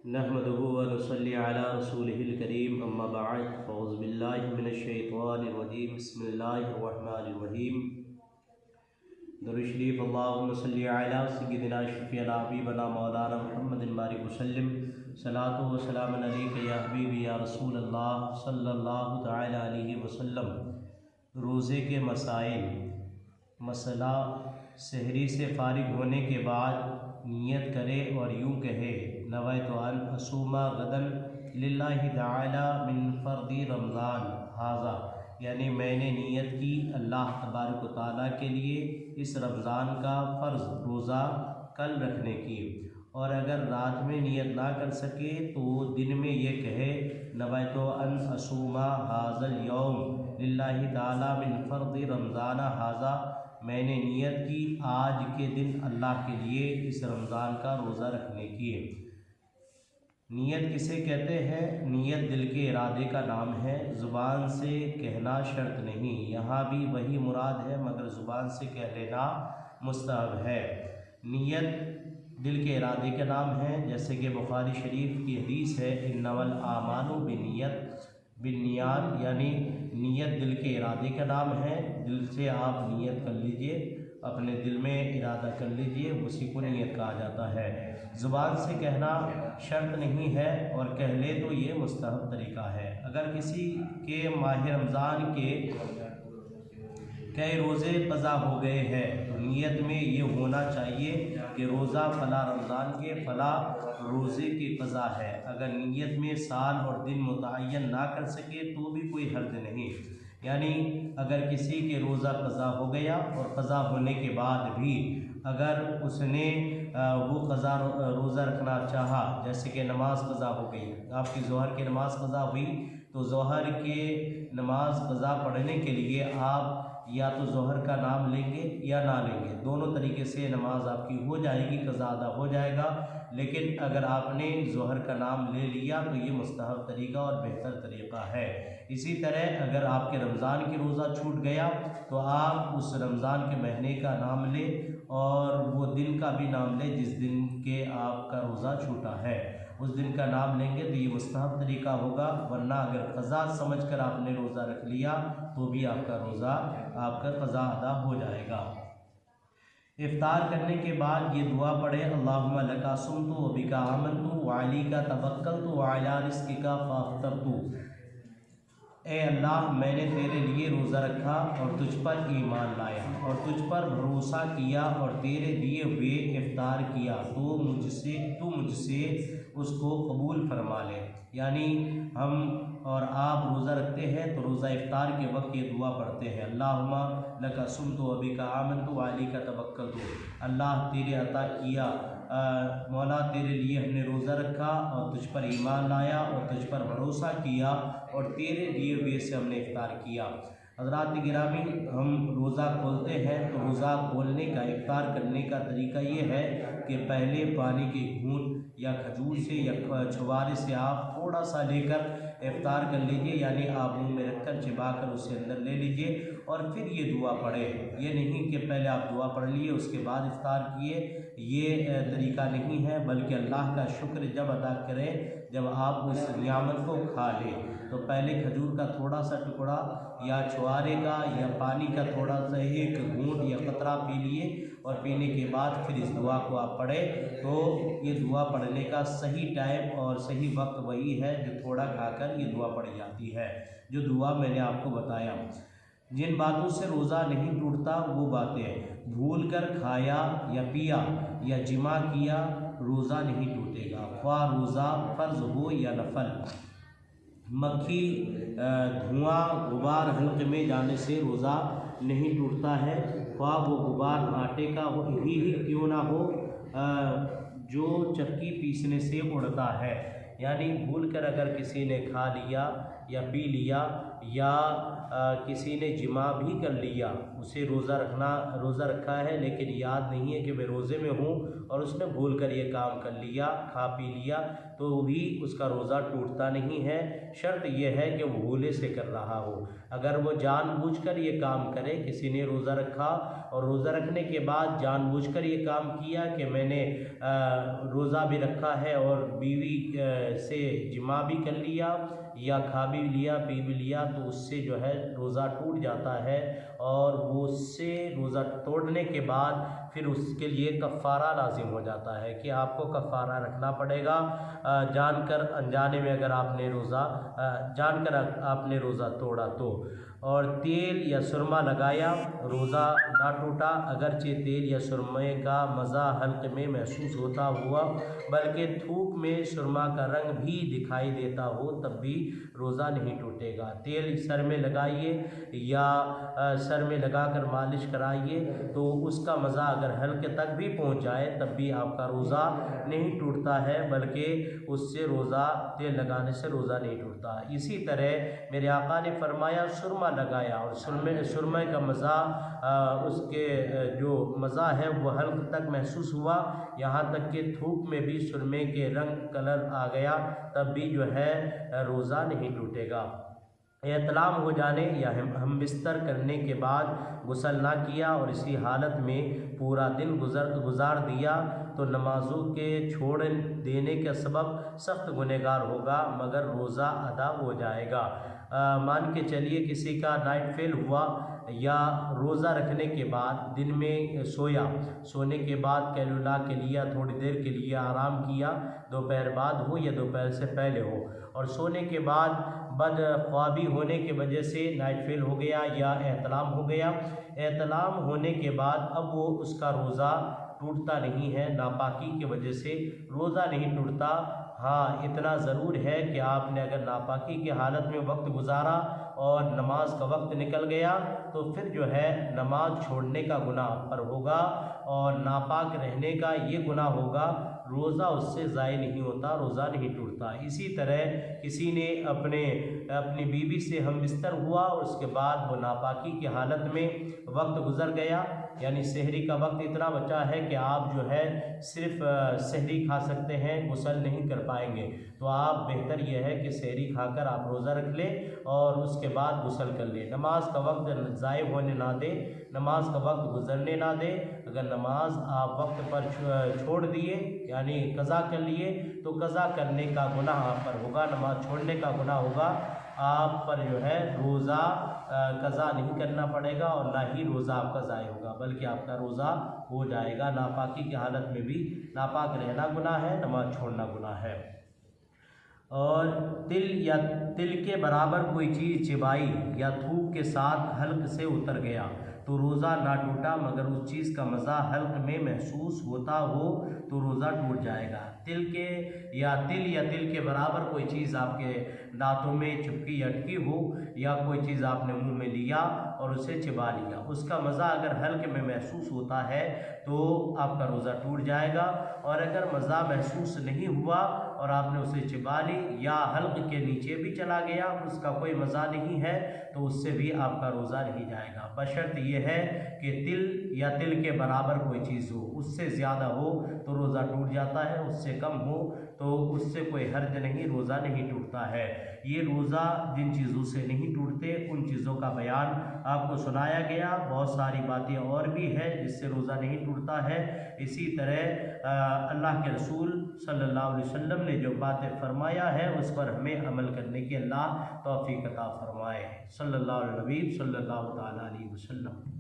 नहमदुहु व नुसल्ली अला रसूलिहिल करीम अम्मा बअद फ़अऊज़ु बिल्लाहि मिनश शैतानिर रजीम बिस्मिल्लाहिर रहमानिर रहीम। दुरूद शरीफ अल्लाहुम्मा सल्लि अला सय्यिदिना शफ़ीअना हबीबना मौलाना मुहम्मदिन बारिक वसल्लिम। सलातो व सलाम अलैका या हबीबी या रसूल अल्लाह सल्लल्लाहु तआला अलैहि वसल्लम। रोज़े के मसाइल। मसला, सहरी से फारिग होने के बाद नियत करे और यूँ कहे नवैतु अन असूमा गदन लिल्लाहि तआला मिन फ़र्दी रमज़ान हाज़ा, यानी मैंने नियत की अल्लाह तबारक व तआला के लिए इस रमज़ान का फ़र्ज़ रोज़ा कल रखने की। और अगर रात में नियत ना कर सके तो दिन में ये कहे नवैतु अन असूमा हाज़ल यौम लिल्लाहि तआला मिन फ़र्दी रमज़ान हाज़ा, मैंने नियत की आज के दिन अल्लाह के लिए इस रमज़ान का रोज़ा रखने की। नियत किसे कहते हैं? नियत दिल के इरादे का नाम है, ज़ुबान से कहना शर्त नहीं। यहाँ भी वही मुराद है मगर ज़ुबान से कह लेना मुस्तहब है। नियत दिल के इरादे का नाम है, जैसे कि बुखारी शरीफ की हदीस है इन्नमल आमालु बिन्नियात, यानी नियत दिल के इरादे का नाम है। दिल से आप नियत कर लीजिए, अपने दिल में इरादा कर लीजिए, उसी को नियत कहा जाता है। ज़ुबान से कहना शर्त नहीं है और कह ले तो ये मुस्तहब तरीका है। अगर किसी के माह रमज़ान के कई रोज़े क़ज़ा हो गए हैं तो नियत में ये होना चाहिए कि रोज़ा फ़ला रमज़ान के फ़ला रोज़े की क़ज़ा है। अगर नियत में साल और दिन मुतय्यन ना कर सके तो भी कोई हर्ज नहीं, यानी अगर किसी के रोज़ा क़ज़ा हो गया और क़ज़ा होने के बाद भी अगर उसने वो क़ज़ा रोज़ा रखना चाहा, जैसे कि नमाज क़ज़ा हो गई, आपकी ज़ोहर की नमाज क़ज़ा हुई तो ज़ोहर के नमाज क़ज़ा पढ़ने के लिए आप या तो ज़ोहर का नाम लेंगे या ना लेंगे, दोनों तरीके से नमाज आपकी हो जाएगी, क़ज़ा अदा हो जाएगा। लेकिन अगर आपने ज़ोहर का नाम ले लिया तो ये मुस्तहब तरीका और बेहतर तरीका है। इसी तरह अगर आपके रमज़ान की रोज़ा छूट गया तो आप उस रमज़ान के महीने का नाम लें और वो दिन का भी नाम लें जिस दिन के आपका रोज़ा छूटा है, उस दिन का नाम लेंगे तो ये मुस्तहब तरीका होगा। वरना अगर क़ज़ा समझकर आपने रोज़ा रख लिया तो भी आपका रोज़ा आपका क़ज़ा अदा हो जाएगा। इफ्तार करने के बाद ये दुआ पढ़े अल्लाहुम्मा लका सुम्तु व बिका आमनतु व अलैका तवक्कलतु व अला रिज़्क़िका फ़अफ़्तरतु। ए अल्लाह, मैंने तेरे लिए रोज़ा रखा और तुझ पर ईमान लाया और तुझ पर भरोसा किया और तेरे दिए हुए इफ्तार किया, तो मुझसे उसको कबूल फरमा ले। यानी हम और आप रोज़ा रखते हैं तो रोज़ा इफ्तार के वक्त ये दुआ पढ़ते हैं अल्लाहुम्मा लका सुम्तु व बिका आमनतु व अलैका तवक्कलतु। अल्लाह तेरे अता किया, मौला तेरे लिए हमने रोज़ा रखा और तुझ पर ईमान लाया और तुझ पर भरोसा किया और तेरे दिए हुए से हमने इफ्तार किया। हज़रात गिरामी, हम रोज़ा खोलते हैं तो रोज़ा खोलने का, इफ्तार करने का तरीका ये है कि पहले पानी के घूंट या खजूर से या छुआरे से आप थोड़ा सा लेकर इफ्तार कर लीजिए, यानी आप मुँह में रखकर चिबा कर उसे अंदर ले लीजिए और फिर ये दुआ पढ़ें। ये नहीं कि पहले आप दुआ पढ़ लिए उसके बाद इफ्तार किए, ये तरीका नहीं है, बल्कि अल्लाह का शुक्र जब अदा करें जब आप उस नियामत को खा लें तो पहले खजूर का थोड़ा सा टुकड़ा या छुआरे का या पानी का थोड़ा सा एक घूंट या कतरा पी लिए और पीने के बाद फिर इस दुआ को आप पढ़ें। तो ये दुआ पढ़ने का सही टाइम और सही वक्त वही है जो थोड़ा खाकर ये दुआ पढ़ी जाती है। जो दुआ मैंने आपको बताया, जिन बातों से रोज़ा नहीं टूटता वो बातें, भूल कर खाया या पिया या जिमा किया रोज़ा नहीं टूटेगा, ख्वाह रोज़ा फ़र्ज़ हो या नफल। मक्खी, धुआं, गुबार हल्क़ में जाने से रोज़ा नहीं टूटता है, ख्वाह वो गुबार आटे का ही क्यों ना हो जो चक्की पीसने से उड़ता है। यानी भूल कर अगर किसी ने खा लिया या पी लिया या किसी ने जिमा भी कर लिया उसे रोज़ा रखा है लेकिन याद नहीं है कि मैं रोज़े में हूँ और उसने भूल कर ये काम कर लिया, खा पी लिया, तो भी उसका रोज़ा टूटता नहीं है। शर्त यह है कि वो भूले से कर रहा हो। अगर वो जानबूझकर ये काम करे, किसी ने रोज़ा रखा और रोज़ा रखने के बाद जानबूझकर ये काम किया कि मैंने रोज़ा भी रखा है और बीवी से जिमा भी कर लिया या खा भी लिया, पी भी लिया, तो उससे जो है रोज़ा टूट जाता है और वो उससे रोज़ा तोड़ने के बाद फिर उसके लिए कफ़ारा लाजिम हो जाता है कि आपको कफ़ारा रखना पड़ेगा। जानकर अनजाने में अगर आपने जानकर आपने रोज़ा तोड़ा तो। और तेल या सुरमा लगाया, रोज़ा ना टूटा अगरचे तेल या सुरमे का मज़ा हल्क में महसूस होता हुआ बल्कि थूक में सुरमा का रंग भी दिखाई देता हो तब भी रोज़ा नहीं टूटेगा। तेल सर में लगाइए या सर में लगाकर मालिश कराइए तो उसका मज़ा अगर हल्के तक भी पहुंच जाए तब भी आपका रोज़ा नहीं टूटता है, बल्कि उससे रोज़ा तेल लगाने से रोज़ा नहीं टूटता। इसी तरह मेरे आका ने फरमाया सुरमा लगाया और सुरमे का मज़ा उसके जो मज़ा है वो हल्क तक महसूस हुआ, यहाँ तक कि थूक में भी सुरमे के रंग कलर आ गया, तब भी जो है रोज़ा नहीं टूटेगा। एहतलाम हो जाने या हम बिस्तर करने के बाद गुस्ल ना किया और इसी हालत में पूरा दिन गुजार दिया तो नमाज़ों के छोड़ देने के सबब सख्त गुनहगार होगा, मगर रोज़ा अदा हो जाएगा। मान के चलिए किसी का नाइट फेल हुआ या रोज़ा रखने के बाद दिन में सोने के बाद कैलुला के लिए थोड़ी देर के लिए आराम किया, दोपहर बाद हो या दोपहर से पहले हो, और सोने के बाद बदख्वाबी होने की वजह से नाइट फेल हो गया या एहतलाम हो गया। एहतलाम होने के बाद अब वो उसका रोज़ा टूटता नहीं है, नापाकी की वजह से रोज़ा नहीं टूटता। हाँ, इतना ज़रूर है कि आपने अगर नापाकी की हालत में वक्त गुजारा और नमाज का वक्त निकल गया तो फिर जो है नमाज छोड़ने का गुनाह पर होगा और नापाक रहने का ये गुनाह होगा, रोज़ा उससे ज़ाय नहीं होता, रोज़ा नहीं टूटता। इसी तरह किसी ने अपनी बीवी से हम बिस्तर हुआ और उसके बाद वो नापाकी की हालत में वक्त गुज़र गया, यानी सहरी का वक्त इतना बचा है कि आप जो है सिर्फ सहरी खा सकते हैं, गुस्ल नहीं कर पाएंगे, तो आप बेहतर यह है कि सहरी खाकर आप रोज़ा रख लें और उसके बाद गुस्ल कर लें। नमाज का वक्त ज़ाय होने ना दे, नमाज का वक्त गुजरने ना दे। अगर नमाज आप वक्त पर छोड़ दिए यानी कज़ा कर लिए तो कज़ा करने का गुनाह आप पर होगा, नमाज छोड़ने का गुनाह होगा। आप पर जो है रोज़ा कज़ा नहीं करना पड़ेगा और ना ही रोज़ा आपका ज़ाय होगा, बल्कि आपका रोज़ा हो जाएगा। नापाकी की हालत में भी नापाक रहना गुनाह है, नमाज छोड़ना गुनाह है। और तिल के बराबर कोई चीज़ चिबाई या थूक के साथ हल्क से उतर गया तो रोज़ा ना टूटा, मगर उस चीज़ का मज़ा हल्क में महसूस होता हो तो रोज़ा टूट जाएगा। तिल के बराबर कोई चीज़ आपके दांतों में चिपकी अटकी हो या कोई चीज़ आपने मुंह में लिया और उसे चिबा लिया, उसका मज़ा अगर हल्क में महसूस होता है तो आपका रोज़ा टूट जाएगा। और अगर मज़ा महसूस नहीं हुआ और आपने उसे चिबा ली या हल्क के नीचे भी चला गया, उसका कोई मज़ा नहीं है, तो उससे भी आपका रोज़ा नहीं जाएगा। बशर्त यह है कि तिल के बराबर कोई चीज़ हो, उससे ज़्यादा हो तो रोज़ा टूट जाता है, उससे कम हो तो उससे कोई हर्ज नहीं, रोज़ा नहीं टूटता है। ये रोज़ा जिन चीज़ों से नहीं टूटते उन चीज़ों का बयान आपको सुनाया गया। बहुत सारी बातें और भी है जिससे रोज़ा नहीं टूटता है। इसी तरह अल्लाह के रसूल सल्लल्लाहु अलैहि वसल्लम ने जो बातें फरमाया है उस पर हमें अमल करने की अल्लाह तौफीक अता फरमाए। सल्लल्लाहु अलैहि वसल्लम।